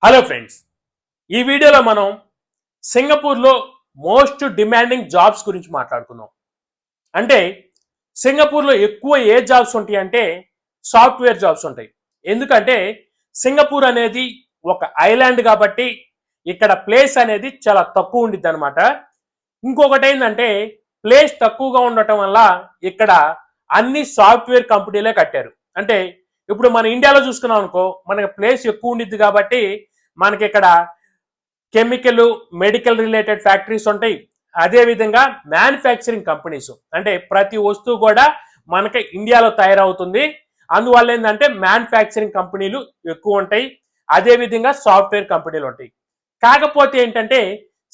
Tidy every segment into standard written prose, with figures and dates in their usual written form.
Hello friends, ఈ వీడియోలో మనం సింగపూర్లో మోస్ట్ డిమాండింగ్ జాబ్స్ గురించి మాట్లాడుకుందాం. అంటే సింగపూర్లో ఎక్కువ ఏ జాబ్స్ ఉంటాయి అంటే సాఫ్ట్వేర్ జాబ్స్ ఉంటాయి. ఎందుకంటే సింగపూర్ అనేది ఒక ఐలాండ్ కాబట్టి ఇక్కడ ప్లేస్ అనేది చాలా తక్కువ ఉండిద్ది అనమాట. ఇంకొకటి ఏంటంటే ప్లేస్ తక్కువగా ఉండటం వల్ల ఇక్కడ అన్ని సాఫ్ట్వేర్ కంపెనీలే కట్టారు. అంటే ఇప్పుడు మన ఇండియాలో చూసుకున్నాం అనుకో, మనకి ప్లేస్ ఎక్కువ ఉండిద్ది కాబట్టి మనకి ఇక్కడ కెమికల్ మెడికల్ రిలేటెడ్ ఫ్యాక్టరీస్ ఉంటాయి. అదేవిధంగా మ్యానుఫ్యాక్చరింగ్ కంపెనీస్, అంటే ప్రతి వస్తువు కూడా మనకి ఇండియాలో తయారవుతుంది. అందువల్ల ఏంటంటే మ్యానుఫ్యాక్చరింగ్ కంపెనీలు ఎక్కువ ఉంటాయి. అదేవిధంగా సాఫ్ట్వేర్ కంపెనీలు ఉంటాయి. కాకపోతే ఏంటంటే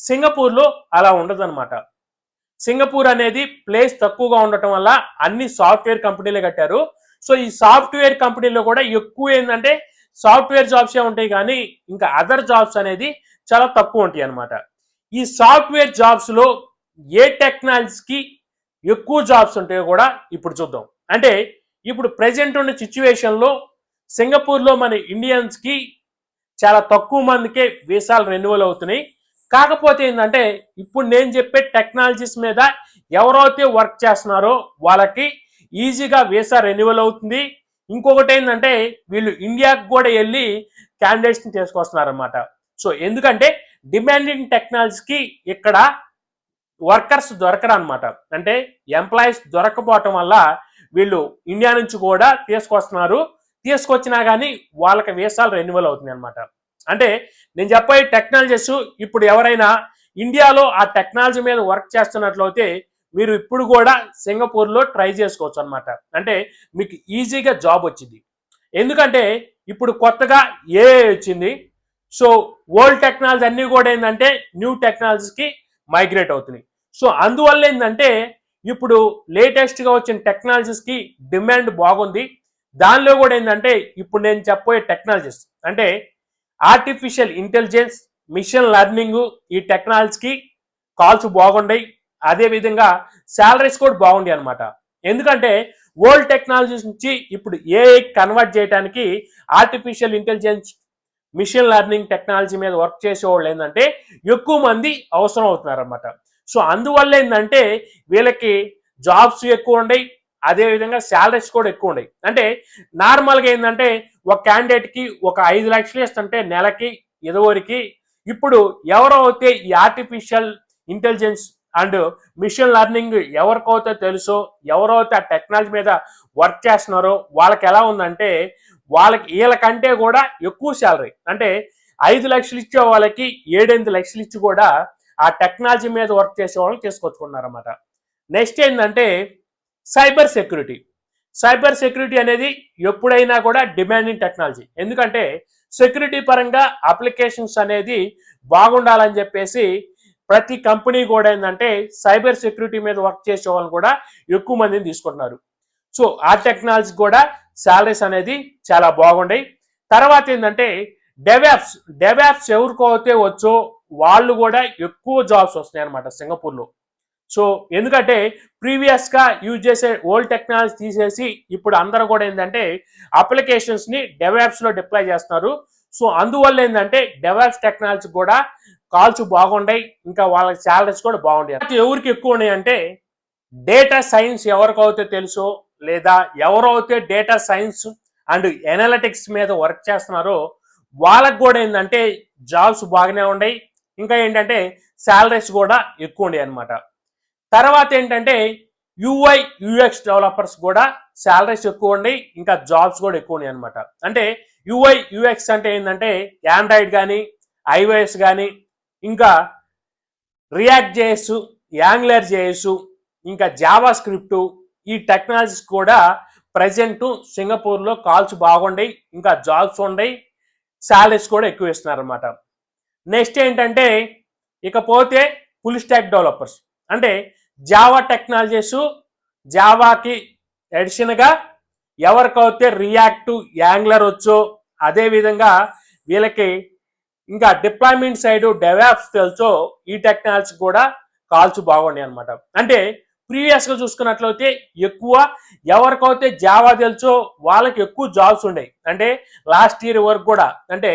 సింగపూర్లో అలా ఉండదు అనమాట. సింగపూర్ అనేది ప్లేస్ తక్కువగా ఉండటం వల్ల అన్ని సాఫ్ట్వేర్ కంపెనీలే కట్టారు. సో ఈ సాఫ్ట్వేర్ కంపెనీలో కూడా ఎక్కువ ఏంటంటే సాఫ్ట్వేర్ జాబ్సే ఉంటాయి, కానీ ఇంకా అదర్ జాబ్స్ అనేది చాలా తక్కువ ఉంటాయి అనమాట. ఈ సాఫ్ట్వేర్ జాబ్స్ లో ఏ టెక్నాలజీకి ఎక్కువ జాబ్స్ ఉంటాయో కూడా ఇప్పుడు చూద్దాం. అంటే ఇప్పుడు ప్రెసెంట్ ఉన్న సిచ్యువేషన్ లో సింగపూర్ లో మన ఇండియన్స్ కి చాలా తక్కువ మందికే వీసాలు రెన్యువల్ అవుతున్నాయి. కాకపోతే ఏంటంటే ఇప్పుడు నేను చెప్పే టెక్నాలజీస్ మీద ఎవరైతే వర్క్ చేస్తున్నారో వాళ్ళకి ఈజీగా వీసా రెన్యువల్ అవుతుంది. ఇంకొకటి ఏంటంటే వీళ్ళు ఇండియాకి కూడా వెళ్ళి క్యాండిడేట్స్ని తీసుకొస్తున్నారు అనమాట. సో ఎందుకంటే డిమాండింగ్ టెక్నాలజీకి ఇక్కడ వర్కర్స్ దొరకరు అనమాట. అంటే ఎంప్లాయీస్ దొరకపోవటం వల్ల వీళ్ళు ఇండియా నుంచి కూడా తీసుకొస్తున్నారు. తీసుకొచ్చినా కానీ వాళ్ళకి వీసాలు రెన్యువల్ అవుతుంది అనమాట. అంటే నేను చెప్పే టెక్నాలజీస్ ఇప్పుడు ఎవరైనా ఇండియాలో ఆ టెక్నాలజీ మీద వర్క్ చేస్తున్నట్లయితే మీరు ఇప్పుడు కూడా సింగపూర్లో ట్రై చేసుకోవచ్చు అనమాట. అంటే మీకు ఈజీగా జాబ్ వచ్చింది. ఎందుకంటే ఇప్పుడు కొత్తగా ఏఐ వచ్చింది. సో ఓల్డ్ టెక్నాలజీ అన్నీ కూడా ఏంటంటే న్యూ టెక్నాలజీకి మైగ్రేట్ అవుతున్నాయి. సో అందువల్ల ఏంటంటే ఇప్పుడు లేటెస్ట్గా వచ్చిన టెక్నాలజీస్కి డిమాండ్ బాగుంది. దానిలో కూడా ఏంటంటే ఇప్పుడు నేను చెప్పబోయే టెక్నాలజీస్ అంటే ఆర్టిఫిషియల్ ఇంటెలిజెన్స్, మిషన్ లెర్నింగ్, ఈ టెక్నాలజీకి కాల్స్ బాగుంటాయి. అదేవిధంగా శాలరీస్ కూడా బాగుంటాయి అనమాట. ఎందుకంటే ఓల్డ్ టెక్నాలజీస్ నుంచి ఇప్పుడు ఏఐ కన్వర్ట్ చేయడానికి artificial intelligence, machine learning technology మీద వర్క్ చేసేవాళ్ళు ఏంటంటే ఎక్కువ మంది అవసరం అవుతున్నారు అనమాట. సో అందువల్ల ఏంటంటే వీళ్ళకి జాబ్స్ ఎక్కువ ఉన్నాయి. అదేవిధంగా శాలరీస్ కూడా ఎక్కువ ఉన్నాయి. అంటే నార్మల్గా ఏంటంటే ఒక క్యాండిడేట్కి ఒక 5 లక్షలు ఇస్తుంటే నెలకి ఇదివరకు, ఇప్పుడు ఎవరైతే ఈ artificial intelligence and machine learning ఎవరికైతే తెలుసో, ఎవరైతే ఆ టెక్నాలజీ మీద వర్క్ చేస్తున్నారో వాళ్ళకి ఎలా ఉందంటే వాళ్ళకి వీళ్ళకంటే కూడా ఎక్కువ శాలరీ. అంటే 5 లక్షలు ఇచ్చే వాళ్ళకి 7-8 లక్షలు ఇచ్చి కూడా ఆ టెక్నాలజీ మీద వర్క్ చేసే వాళ్ళని తీసుకొచ్చుకున్నారన్నమాట. నెక్స్ట్ ఏంటంటే సైబర్ సెక్యూరిటీ. సైబర్ సెక్యూరిటీ అనేది ఎప్పుడైనా కూడా డిమాండింగ్ టెక్నాలజీ. ఎందుకంటే సెక్యూరిటీ పరంగా అప్లికేషన్స్ అనేది బాగుండాలని చెప్పేసి ప్రతి కంపెనీ కూడా ఏంటంటే సైబర్ సెక్యూరిటీ మీద వర్క్ చేసే వాళ్ళు కూడా ఎక్కువ మందిని తీసుకుంటున్నారు. సో ఆ టెక్నాలజీ కూడా శాలరీస్ అనేది చాలా బాగుంటాయి. తర్వాత ఏంటంటే డెవాప్స్ ఎవరికైతే వచ్చో వాళ్ళు కూడా ఎక్కువ జాబ్స్ వస్తున్నాయి అనమాట సింగపూర్లో. సో ఎందుకంటే ప్రీవియస్గా యూజ్ చేసే ఓల్డ్ టెక్నాలజీ తీసేసి ఇప్పుడు అందరూ కూడా ఏంటంటే అప్లికేషన్స్ని డెవాప్స్లో డిప్లాయ్ చేస్తున్నారు. సో అందువల్ల ఏంటంటే డెవాప్స్ టెక్నాలజీ కూడా కాల్స్ బాగుంటాయి. ఇంకా వాళ్ళకి శాలరీస్ కూడా బాగుంటాయి. ఎవరికి ఎక్కువ ఉన్నాయి అంటే డేటా సైన్స్ ఎవరికైతే తెలుసో, లేదా ఎవరైతే డేటా సైన్స్ అండ్ ఎనాలిటిక్స్ మీద వర్క్ చేస్తున్నారో వాళ్ళకు కూడా ఏంటంటే జాబ్స్ బాగానే ఉన్నాయి. ఇంకా ఏంటంటే శాలరీస్ కూడా ఎక్కువ ఉన్నాయి అనమాట. తర్వాత ఏంటంటే యూఐ యూఎక్స్ డెవలపర్స్ కూడా శాలరీస్ ఎక్కువ ఉన్నాయి, ఇంకా జాబ్స్ కూడా ఎక్కువ ఉన్నాయి అనమాట. అంటే యూఐ యూఎక్స్ అంటే ఏంటంటే ఆండ్రాయిడ్ కానీ ఐఓఎస్ కానీ ఇంకా రియాక్ట్ జేఎస్, యాంగ్లర్ జేఎస్, ఇంకా జావా స్క్రిప్ట్, ఈ టెక్నాలజీస్ కూడా ప్రజెంట్ సింగపూర్లో కాల్స్ బాగుంటాయి, ఇంకా జాబ్స్ ఉన్నాయి, శాలరీస్ కూడా ఎక్కువ ఇస్తున్నారు అనమాట. నెక్స్ట్ ఏంటంటే ఇకపోతే ఫుల్ స్టాక్ డెవలపర్స్. అంటే జావా టెక్నాలజీస్, జావాకి ఎడిషన్గా ఎవరికైతే రియాక్ట్ యాంగ్లర్ వచ్చో, అదేవిధంగా వీళ్ళకి ఇంకా డిప్లాయ్మెంట్ సైడ్ డెవాప్స్ తెలుసో ఈ టెక్నాలజీ కూడా కాల్స్ బాగున్నాయి అనమాట. అంటే ప్రీవియస్గా చూసుకున్నట్లయితే ఎక్కువ ఎవరికైతే జావా తెలుసో వాళ్ళకి ఎక్కువ జాబ్స్ ఉండేవి. అంటే లాస్ట్ ఇయర్ వరకు కూడా, అంటే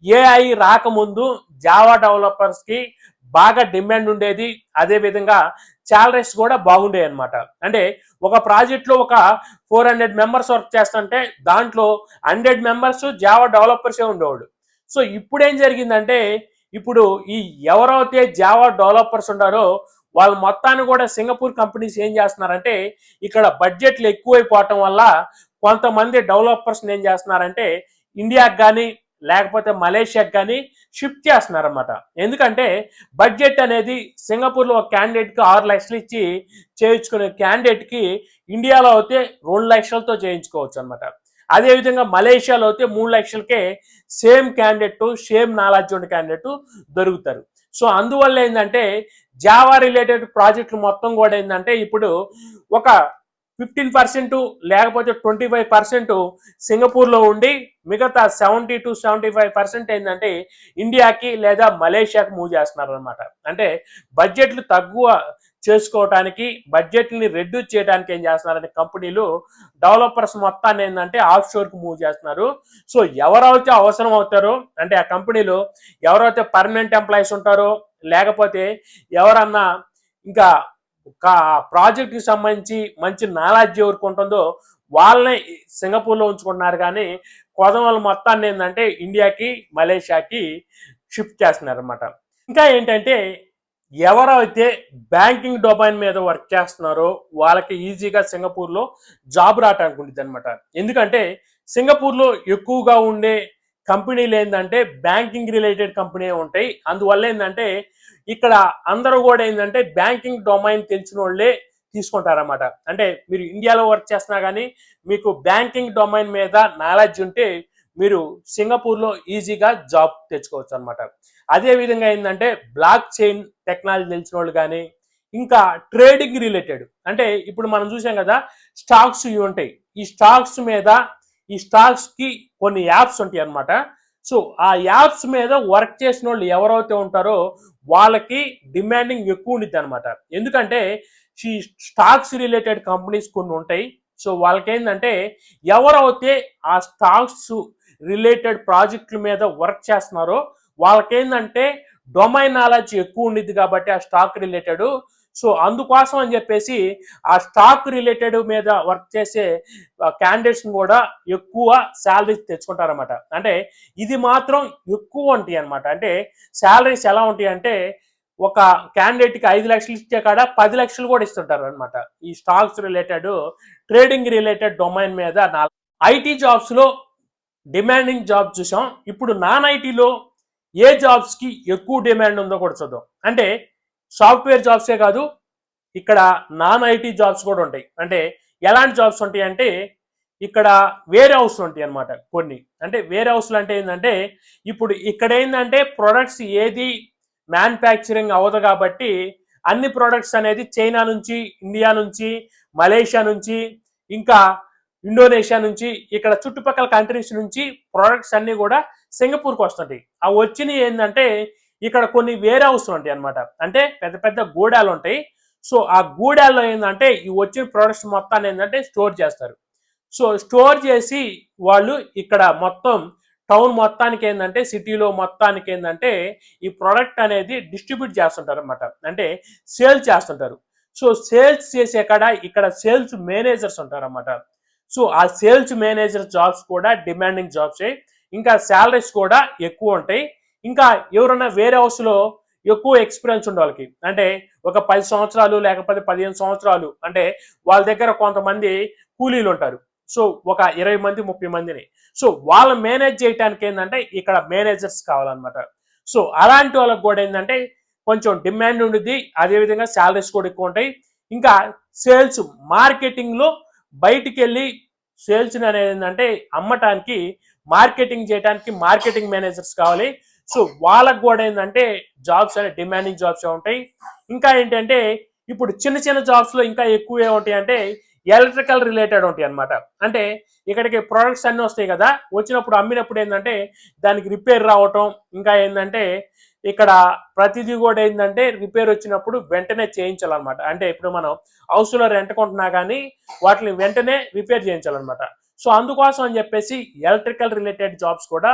ఏఐ రాకముందు జావా డెవలపర్స్కి బాగా డిమాండ్ ఉండేది. అదేవిధంగా శాలరీస్ కూడా బాగుండేవి అనమాట. అంటే ఒక ప్రాజెక్ట్లో ఒక 400 మెంబర్స్ వర్క్ చేస్తుంటే దాంట్లో 100 మెంబర్స్ జావా డెవలపర్సే ఉండేవాడు. సో ఇప్పుడు ఏం జరిగిందంటే, ఇప్పుడు ఈ ఎవరైతే జావా డెవలపర్స్ ఉన్నారో వాళ్ళు మొత్తాన్ని కూడా సింగపూర్ కంపెనీస్ ఏం చేస్తున్నారంటే, ఇక్కడ బడ్జెట్లు ఎక్కువైపోవటం వల్ల కొంతమంది డెవలపర్స్ ఏం చేస్తున్నారంటే ఇండియాకి కానీ లేకపోతే మలేషియాకి కానీ షిఫ్ట్ చేస్తున్నారన్నమాట. ఎందుకంటే బడ్జెట్ అనేది సింగపూర్లో ఒక క్యాండిడేట్కి 6 లక్షలు ఇచ్చి చేయించుకునే క్యాండిడేట్కి ఇండియాలో అయితే 2 లక్షలతో చేయించుకోవచ్చు అనమాట. అదేవిధంగా మలేషియాలో అయితే 3 లక్షలకే సేమ్ క్యాండిడేట్, సేమ్ నాలెడ్జ్ ఉన్న క్యాండిడేట్ దొరుకుతారు. సో అందువల్ల ఏంటంటే జావా రిలేటెడ్ ప్రాజెక్టులు మొత్తం కూడా ఏంటంటే ఇప్పుడు ఒక 15% లేకపోతే 25% సింగపూర్లో ఉండి మిగతా 70-75% ఏంటంటే ఇండియాకి లేదా మలేషియాకి మూవ్ చేస్తున్నారు అనమాట. అంటే బడ్జెట్లు తక్కువ చేసుకోవడానికి, బడ్జెట్ని రెడ్యూస్ చేయడానికి ఏం చేస్తున్నారంటే కంపెనీలు డెవలపర్స్ మొత్తాన్ని ఏంటంటే ఆఫ్ షోర్కి మూవ్ చేస్తున్నారు. సో ఎవరైతే అవసరం అవుతారో, అంటే ఆ కంపెనీలో ఎవరైతే పర్మనెంట్ ఎంప్లాయీస్ ఉంటారో లేకపోతే ఎవరన్నా ఇంకా ప్రాజెక్ట్కి సంబంధించి మంచి నాలెడ్జ్ ఎవరికి ఉంటుందో వాళ్ళని సింగపూర్లో ఉంచుకుంటున్నారు. కానీ కొదవలు మొత్తాన్ని ఏంటంటే ఇండియాకి మలేషియాకి షిఫ్ట్ చేస్తున్నారు అనమాట. ఇంకా ఏంటంటే ఎవరైతే బ్యాంకింగ్ డొమైన్ మీద వర్క్ చేస్తున్నారో వాళ్ళకి ఈజీగా సింగపూర్లో జాబ్ రావడానికి ఉంటుంది అనమాట. ఎందుకంటే సింగపూర్లో ఎక్కువగా ఉండే కంపెనీలు ఏంటంటే బ్యాంకింగ్ రిలేటెడ్ కంపెనీ ఉంటాయి. అందువల్ల ఏంటంటే ఇక్కడ అందరూ కూడా ఏంటంటే బ్యాంకింగ్ డొమైన్ తెలిసిన వాళ్ళే తీసుకుంటారన్నమాట. అంటే మీరు ఇండియాలో వర్క్ చేస్తున్నా కానీ మీకు బ్యాంకింగ్ డొమైన్ మీద నాలెడ్జ్ ఉంటే మీరు సింగపూర్లో ఈజీగా జాబ్ తెచ్చుకోవచ్చు అనమాట. అదేవిధంగా ఏంటంటే బ్లాక్ చైన్ టెక్నాలజీ తెలిసిన వాళ్ళు కానీ ఇంకా ట్రేడింగ్ రిలేటెడ్, అంటే ఇప్పుడు మనం చూసాం కదా స్టాక్స్ ఇవి ఉంటాయి. ఈ స్టాక్స్ మీద ఈ స్టాక్స్కి కొన్ని యాప్స్ ఉంటాయి అనమాట. సో ఆ యాప్స్ మీద వర్క్ చేసిన వాళ్ళు ఎవరైతే ఉంటారో వాళ్ళకి డిమాండింగ్ ఎక్కువ ఉంటుంది అనమాట. ఎందుకంటే ఈ స్టాక్స్ రిలేటెడ్ కంపెనీస్ కొన్ని ఉంటాయి. సో వాళ్ళకి ఏంటంటే ఎవరైతే ఆ స్టాక్స్ రిలేటెడ్ ప్రాజెక్టుల మీద వర్క్ చేస్తున్నారో వాళ్ళకేంటంటే డొమైన్ నాలెడ్జ్ ఎక్కువ ఉండిద్ది కాబట్టి ఆ స్టాక్ రిలేటెడ్. సో అందుకోసం అని చెప్పేసి ఆ స్టాక్ రిలేటెడ్ మీద వర్క్ చేసే క్యాండిడేట్స్ని కూడా ఎక్కువ శాలరీస్ తెచ్చుకుంటారన్నమాట. అంటే ఇది మాత్రం ఎక్కువ ఉంటాయి అనమాట. అంటే శాలరీస్ ఎలా ఉంటాయి అంటే ఒక క్యాండిడేట్కి 5 లక్షలు ఇచ్చే కాడ 10 లక్షలు కూడా ఇస్తుంటారు అనమాట. ఈ stocks related trading related domain మీద ఐటీ జాబ్స్లో డిమాండింగ్ జాబ్ చూసాం. ఇప్పుడు నాన్ ఐటీలో ఏ జాబ్స్కి ఎక్కువ డిమాండ్ ఉందో కూడా చూద్దాం. అంటే సాఫ్ట్వేర్ జాబ్సే కాదు, ఇక్కడ నాన్ ఐటీ జాబ్స్ కూడా ఉంటాయి. అంటే ఎలాంటి జాబ్స్ ఉంటాయి అంటే ఇక్కడ వేర్ హౌస్లు ఉంటాయి అనమాట కొన్ని. అంటే వేర్ హౌస్లు అంటే ఏంటంటే ఇప్పుడు ఇక్కడ ఏంటంటే ప్రొడక్ట్స్ ఏది మ్యానుఫ్యాక్చరింగ్ అవ్వదు కాబట్టి అన్ని ప్రొడక్ట్స్ అనేది చైనా నుంచి, ఇండియా నుంచి, మలేషియా నుంచి, ఇంకా ఇండోనేషియా నుంచి, ఇక్కడ చుట్టుపక్కల కంట్రీస్ నుంచి ప్రొడక్ట్స్ అన్ని కూడా సింగపూర్కి వస్తుంటాయి. ఆ వచ్చినవి ఏంటంటే ఇక్కడ కొన్ని వేర్ హౌస్లు ఉంటాయి అనమాట. అంటే పెద్ద పెద్ద గూడాలు ఉంటాయి. సో ఆ గూడాల్లో ఏంటంటే ఈ వచ్చిన ప్రొడక్ట్స్ మొత్తాన్ని ఏంటంటే స్టోర్ చేస్తారు. సో స్టోర్ చేసి వాళ్ళు ఇక్కడ మొత్తం టౌన్ మొత్తానికి ఏంటంటే సిటీలో మొత్తానికి ఏంటంటే ఈ ప్రోడక్ట్ అనేది డిస్ట్రిబ్యూట్ చేస్తుంటారు అనమాట. అంటే సేల్ చేస్తుంటారు. సో సేల్స్ చేసే కాడ ఇక్కడ సేల్స్ మేనేజర్స్ ఉంటారు అన్నమాట. సో ఆ సేల్స్ మేనేజర్ జాబ్స్ కూడా డిమాండింగ్ జాబ్సే. ఇంకా శాలరీస్ కూడా ఎక్కువ ఉంటాయి. ఇంకా ఎవరైనా వేరే హౌస్లో ఎక్కువ ఎక్స్పీరియన్స్ ఉండే వాళ్ళకి, అంటే ఒక 10 సంవత్సరాలు లేకపోతే 15 సంవత్సరాలు, అంటే వాళ్ళ దగ్గర కొంతమంది కూలీలు ఉంటారు. సో ఒక 20 మంది 30 మందిని, సో వాళ్ళు మేనేజ్ చేయడానికి ఏంటంటే ఇక్కడ మేనేజర్స్ కావాలన్నమాట. సో అలాంటి వాళ్ళకి కూడా ఏంటంటే కొంచెం డిమాండ్ ఉంటుంది. అదేవిధంగా శాలరీస్ కూడా ఎక్కువ ఉంటాయి. ఇంకా సేల్స్ మార్కెటింగ్లో బయటికి వెళ్ళి సేల్స్ అనేది ఏంటంటే అమ్మటానికి, మార్కెటింగ్ చేయడానికి మార్కెటింగ్ మేనేజర్స్ కావాలి. సో వాళ్ళకు కూడా ఏంటంటే జాబ్స్ అనే డిమాండింగ్ జాబ్స్ ఉంటాయి. ఇంకా ఏంటంటే ఇప్పుడు చిన్న చిన్న జాబ్స్లో ఇంకా ఎక్కువ ఏముంటాయి అంటే ఎలక్ట్రికల్ రిలేటెడ్ ఉంటాయి అనమాట. అంటే ఇక్కడికి ప్రొడక్ట్స్ అన్నీ వస్తాయి కదా, వచ్చినప్పుడు అమ్మినప్పుడు ఏంటంటే దానికి రిపేర్ రావటం, ఇంకా ఏంటంటే ఇక్కడ ప్రతిదీ కూడా ఏంటంటే రిపేర్ వచ్చినప్పుడు వెంటనే చేయించాలన్నమాట. అంటే ఇప్పుడు మనం హౌస్లో రెంట్ కొంటున్నా కానీ వాటిని వెంటనే రిపేర్ చేయించాలన్నమాట. సో అందుకోసం అని చెప్పేసి ఎలక్ట్రికల్ రిలేటెడ్ జాబ్స్ కూడా